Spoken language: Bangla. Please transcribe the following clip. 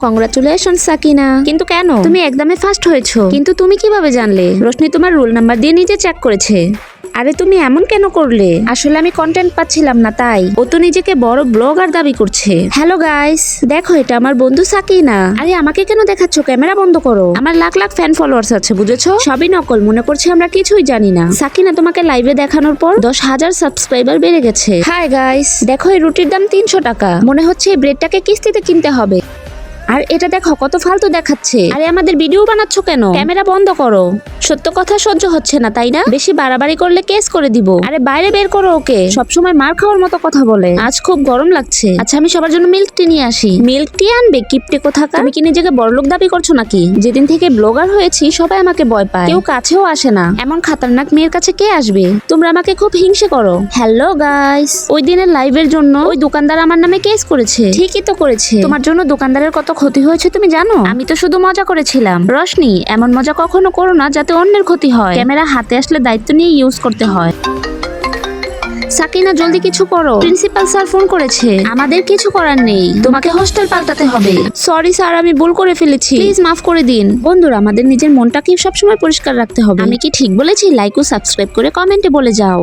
কংগ্রাচুলেশন সাকিনা। কিন্তু কেন? তুমি একদমই ফার্স্ট হয়েছো। কিন্তু তুমি কিভাবে জানলে? রোশনি তোমার রোল নাম্বার দিয়ে নিজে চেক করেছে। আরে তুমি এমন কেন করলে? আসলে আমি কন্টেন্ট পাচ্ছিলাম না তাই। ও তো নিজেকে বড় ব্লগার দাবি করছে। হ্যালো গাইস, দেখো এটা আমার বন্ধু সাকিনা। আরে আমাকে কেন দেখাচ্ছ? ক্যামেরা বন্ধ করো। আমার লাখ লাখ ফ্যান ফলোয়ার্স আছে, বুঝেছো? সবই নকল, মনে করছে আমরা কিছুই জানি না। সাকিনা তোমাকে লাইভে দেখানোর পর 10,000 সাবস্ক্রাইবার বেড়ে গেছে। হাই গাইস, দেখো এই রুটির দাম 300 টাকা। মনে হচ্ছে এই ব্রেডটাকে কিস্তিতে কিনতে হবে। আর এটা দেখো কত ফালতু দেখাচ্ছে। আরে আমাদের ভিডিও বানাচ্ছ কেন? ক্যামেরা বন্ধ করো। সত্য কথা সহ্য হচ্ছে না তাই না? বেশি বাড়াবাড়ি করলে কেস করে দিব। আরে বাইরে বের করো ওকে। সবসময় মার খাওয়ার মতো কথা বলে। আজ খুব গরম লাগছে। আচ্ছা আমি সবার জন্য মিল্ক টি নিয়ে আসি। মিল্ক টি আনবে? কিপটে কোথাকার। তুমি কি নিজেকে বড়লোক দাবি করছো নাকি? যেদিন থেকে ব্লগার হয়েছি সবাই আমাকে ভয় পায়, কেউ কাছেও আসে না। এমন খাতারনাক মেয়ের কাছে কে আসবে? তোমরা আমাকে খুব হিংসে করো। হ্যালো গাইস, ওই দিনের লাইভের জন্য ওই দোকানদার আমার নামে কেস করেছে। ঠিকই তো করেছে। তোমার জন্য দোকানদারের কত ক্ষতি হয়েছে তুমি জানো? আমি তো শুধু মজা করেছিলাম। রোশনি, এমন মজা কখনো করো না যাতে অন্যের ক্ষতি হয়। ক্যামেরা হাতে আসলে দায়িত্ব নিয়ে ইউজ করতে হয়। সাকিনা জলদি কিছু করো, প্রিন্সিপাল স্যার ফোন করেছে। আমাদের কিছু করার নেই, তোমাকে হোস্টেল পাল্টাতে হবে। সরি স্যার, আমি ভুল করে ফেলেছি, প্লিজ মাফ করে দিন। বন্ধুরা, আমাদের নিজের মনটাকে সবসময় পরিষ্কার রাখতে হবে। আমি কি ঠিক বলেছি? লাইক ও সাবস্ক্রাইব করে কমেন্টে বলে যাও।